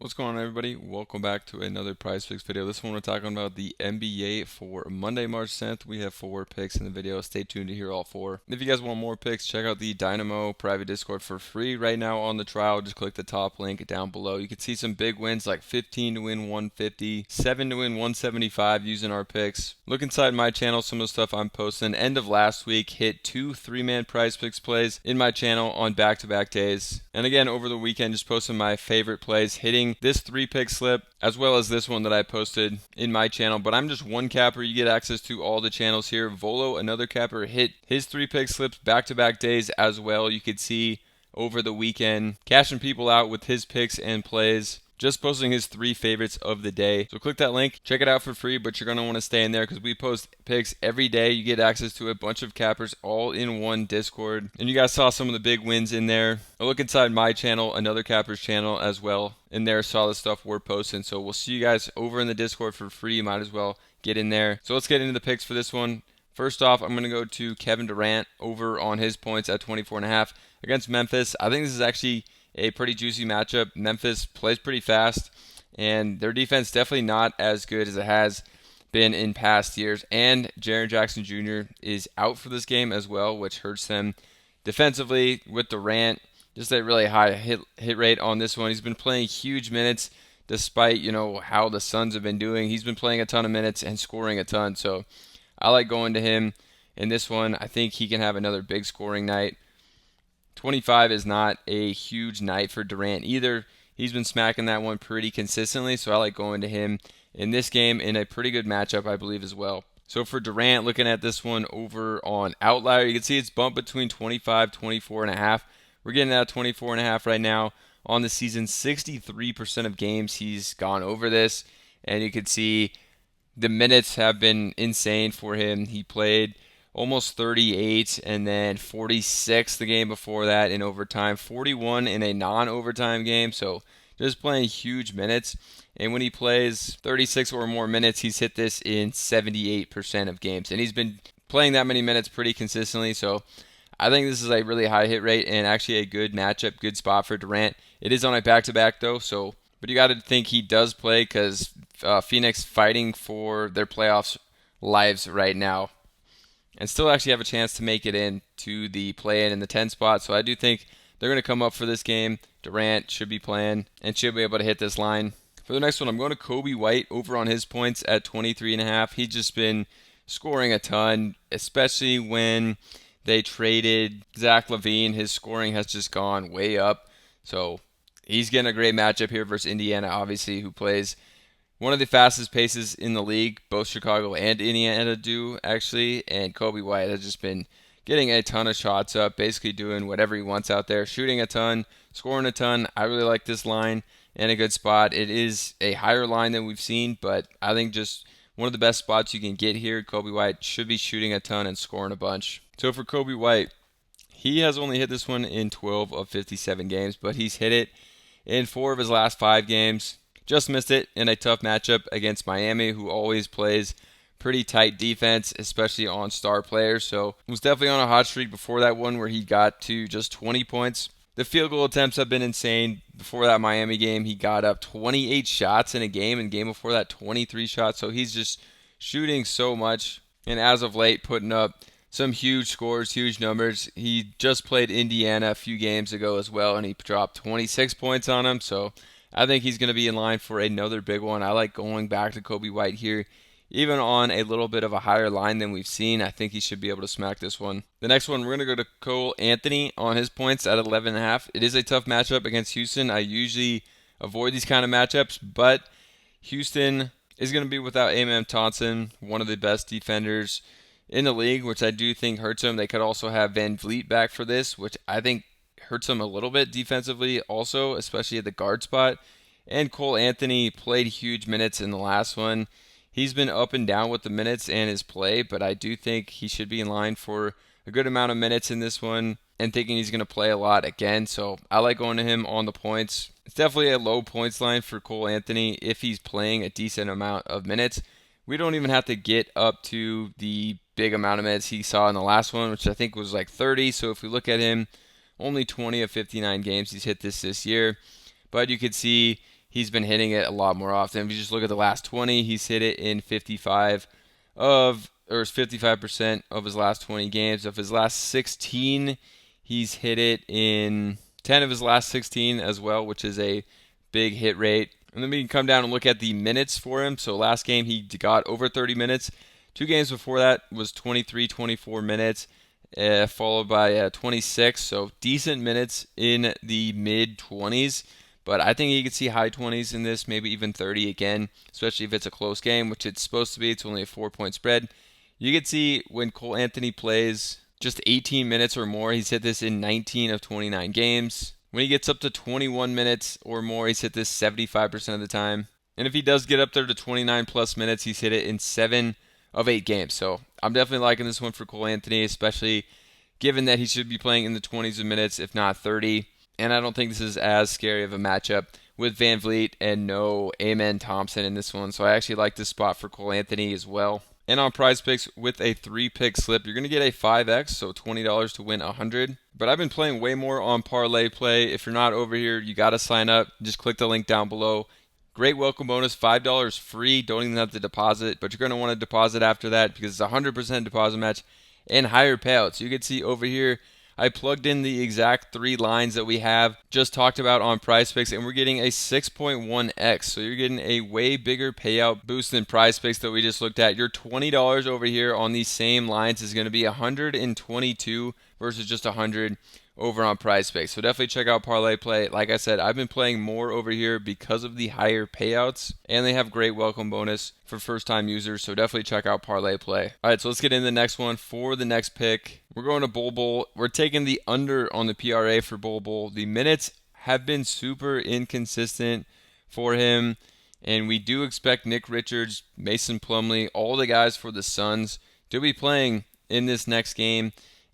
What's going on, everybody? Welcome back to another Prizepicks video. This one we're talking about the NBA for Monday, March 10th. We have 4 picks in the video. Stay tuned to hear all 4. If you guys want more picks, check out the Dynamo private Discord for free right now on the trial. Just click the top link down below. You can see some big wins like 15 to win 150, 7 to win 175 using our picks. Look inside my channel, some of the stuff I'm posting. End of last week, hit 2 3-man Prizepicks plays in my channel on back-to-back days. And again, over the weekend, just posting my favorite plays, hitting this 3-pick slip, as well as this one that I posted in my channel. But I'm just one capper. You get access to all the channels here. Volo, another capper, hit his 3-pick slips back-to-back days as well. You could see over the weekend, cashing people out with his picks and plays. Just posting his 3 favorites of the day. So click that link, check it out for free, but you're going to want to stay in there because we post picks every day. You get access to a bunch of cappers all in one Discord. And you guys saw some of the big wins in there. A look inside my channel, another cappers channel as well. In there, saw the stuff we're posting. So we'll see you guys over in the Discord for free. You might as well get in there. So let's get into the picks for this one. First off, I'm going to go to Kevin Durant over on his points at 24.5 against Memphis. I think this is actually a pretty juicy matchup. Memphis plays pretty fast, and their defense definitely not as good as it has been in past years. And Jaren Jackson Jr. is out for this game as well, which hurts them defensively with Durant. Just a really high hit rate on this one. He's been playing huge minutes despite, how the Suns have been doing. He's been playing a ton of minutes and scoring a ton. So I like going to him in this one. I think he can have another big scoring night. 25 is not a huge night for Durant either. He's been smacking that one pretty consistently, so I like going to him in this game in a pretty good matchup, I believe, as well. So for Durant, looking at this one over on Outlier, you can see it's bumped between 25, 24.5. We're getting at 24.5 right now. On the season, 63% of games he's gone over this, and you can see the minutes have been insane for him. He played almost 38 and then 46 the game before that in overtime, 41 in a non-overtime game, so just playing huge minutes. And when he plays 36 or more minutes, he's hit this in 78% of games, and he's been playing that many minutes pretty consistently. So I think this is a really high hit rate and actually a good matchup, good spot for Durant. It is on a back-to-back though, so but you got to think he does play because Phoenix fighting for their playoffs lives right now, and still actually have a chance to make it in to the play-in in the 10 spot. So I do think they're going to come up for this game. Durant should be playing and should be able to hit this line. For the next one, I'm going to Kobe White over on his points at 23.5. He's just been scoring a ton, especially when they traded Zach LaVine. His scoring has just gone way up. So he's getting a great matchup here versus Indiana, obviously, who plays one of the fastest paces in the league. Both Chicago and Indiana do, actually. And Kobe White has just been getting a ton of shots up, basically doing whatever he wants out there, shooting a ton, scoring a ton. I really like this line and a good spot. It is a higher line than we've seen, but I think just one of the best spots you can get here. Kobe White should be shooting a ton and scoring a bunch. So for Kobe White, he has only hit this one in 12 of 57 games, but he's hit it in 4 of his last 5 games. Just missed it in a tough matchup against Miami, who always plays pretty tight defense, especially on star players. So was definitely on a hot streak before that one where he got to just 20 points. The field goal attempts have been insane. Before that Miami game, he got up 28 shots in a game, and game before that 23 shots. So he's just shooting so much, and as of late putting up some huge scores, huge numbers. He just played Indiana a few games ago as well, and he dropped 26 points on them. So I think he's going to be in line for another big one. I like going back to Kobe White here. Even on a little bit of a higher line than we've seen, I think he should be able to smack this one. The next one, we're going to go to Cole Anthony on his points at 11.5. It is a tough matchup against Houston. I usually avoid these kind of matchups, but Houston is going to be without Amen Thompson, one of the best defenders in the league, which I do think hurts him. They could also have Van Vliet back for this, which I think hurts him a little bit defensively also, especially at the guard spot. And Cole Anthony played huge minutes in the last one. He's been up and down with the minutes and his play, but I do think he should be in line for a good amount of minutes in this one and thinking he's going to play a lot again. So I like going to him on the points. It's definitely a low points line for Cole Anthony if he's playing a decent amount of minutes. We don't even have to get up to the big amount of minutes he saw in the last one, which I think was like 30. So if we look at him, only 20 of 59 games he's hit this year. But you could see he's been hitting it a lot more often. If you just look at the last 20, he's hit it in 55% of his last 20 games. Of his last 16, he's hit it in 10 of his last 16 as well, which is a big hit rate. And then we can come down and look at the minutes for him. So last game he got over 30 minutes. 2 games before that was 23, 24 minutes, followed by 26. So decent minutes in the mid-20s. But I think you could see high 20s in this, maybe even 30 again, especially if it's a close game, which it's supposed to be. It's only a 4-point spread. You could see when Cole Anthony plays just 18 minutes or more, he's hit this in 19 of 29 games. When he gets up to 21 minutes or more, he's hit this 75% of the time. And if he does get up there to 29 plus minutes, he's hit it in 7 of 8 games. So I'm definitely liking this one for Cole Anthony, especially given that he should be playing in the 20s of minutes, if not 30. And I don't think this is as scary of a matchup with Van Vliet and no Amen Thompson in this one. So I actually like this spot for Cole Anthony as well. And on Prizepicks with a 3-pick slip, you're going to get a 5x, so $20 to win $100. But I've been playing way more on parlay play. If you're not over here, you got to sign up. Just click the link down below. Great welcome bonus, $5 free. Don't even have to deposit, but you're going to want to deposit after that because it's a 100% deposit match and higher payouts. You can see over here, I plugged in the exact 3 lines that we have just talked about on Prizepicks, and we're getting a 6.1x. So you're getting a way bigger payout boost than Prizepicks that we just looked at. Your $20 over here on these same lines is going to be 122 versus just 100 over on Prizepicks. So definitely check out Parlay Play. Like I said, I've been playing more over here because of the higher payouts, and they have great welcome bonus for first-time users. So definitely check out Parlay Play. All right, so let's get into the next one. For the next pick, we're going to Bol Bol. We're taking the under on the PRA for Bol Bol. The minutes have been super inconsistent for him, and we do expect Nick Richards, Mason Plumlee, all the guys for the Suns to be playing in this next game.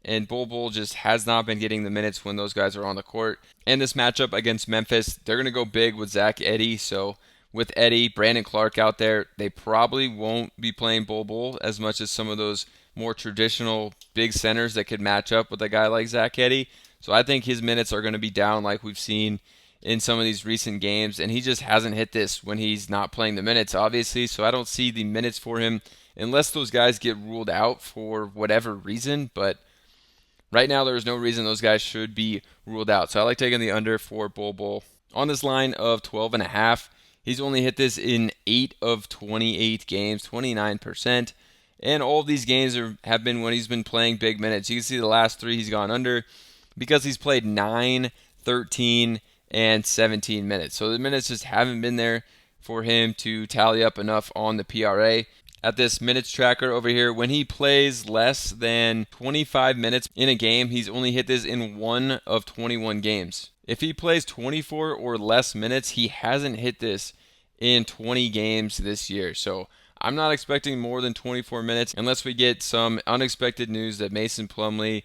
And Bol Bol just has not been getting the minutes when those guys are on the court. And this matchup against Memphis, they're going to go big with Zach Edey. So with Edey, Brandon Clark out there, they probably won't be playing Bol Bol as much as some of those more traditional big centers that could match up with a guy like Zach Edey. So I think his minutes are going to be down like we've seen in some of these recent games. And he just hasn't hit this when he's not playing the minutes, obviously. So I don't see the minutes for him unless those guys get ruled out for whatever reason. But right now, there is no reason those guys should be ruled out. So I like taking the under for Bol Bol. On this line of 12.5, he's only hit this in 8 of 28 games, 29%. And all of these games have been when he's been playing big minutes. You can see the last 3 he's gone under because he's played 9, 13, and 17 minutes. So the minutes just haven't been there for him to tally up enough on the PRA. At this minutes tracker over here, when he plays less than 25 minutes in a game, he's only hit this in 1 of 21 games. If he plays 24 or less minutes, he hasn't hit this in 20 games this year. So I'm not expecting more than 24 minutes unless we get some unexpected news that Mason Plumlee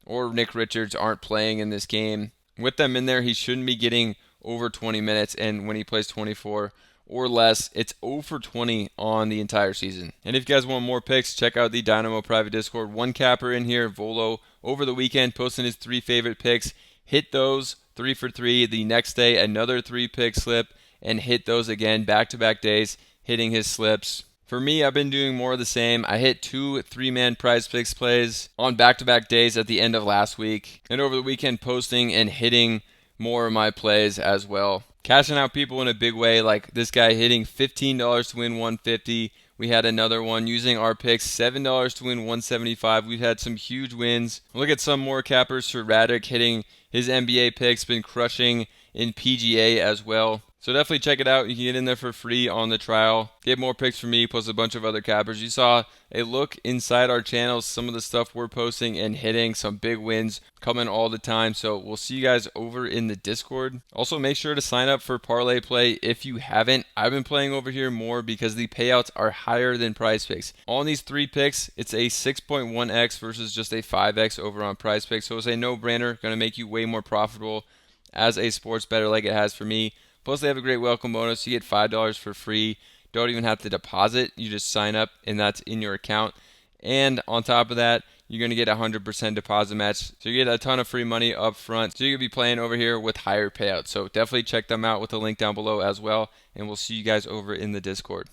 or Nick Richards aren't playing in this game. With them in there, he shouldn't be getting over 20 minutes, and when he plays 24 or less, it's 0 for 20 on the entire season. And if you guys want more picks, check out the Dynamo private Discord. One capper in here, Volo, over the weekend, posting his 3 favorite picks. Hit those 3 for 3. The next day, another 3-pick slip, and hit those again back-to-back days, hitting his slips. For me, I've been doing more of the same. I hit 2 3-man Prizepicks plays on back-to-back days at the end of last week, and over the weekend posting and hitting more of my plays as well. Cashing out people in a big way, like this guy hitting $15 to win $150. We had another one using our picks, $7 to win $175. We've had some huge wins. Look at some more cappers for Radic hitting his NBA picks, been crushing in PGA as well. So definitely check it out. You can get in there for free on the trial. Get more picks from me, plus a bunch of other cappers. You saw a look inside our channels, some of the stuff we're posting and hitting, some big wins coming all the time. So we'll see you guys over in the Discord. Also, make sure to sign up for Parlay Play if you haven't. I've been playing over here more because the payouts are higher than Prizepicks. On these 3 picks, it's a 6.1x versus just a 5x over on Prizepicks. So it's a no-brainer, going to make you way more profitable as a sports bettor like it has for me. Plus, they have a great welcome bonus. You get $5 for free. Don't even have to deposit. You just sign up, and that's in your account. And on top of that, you're going to get a 100% deposit match. So you get a ton of free money up front. So you could be playing over here with higher payouts. So definitely check them out with the link down below as well. And we'll see you guys over in the Discord.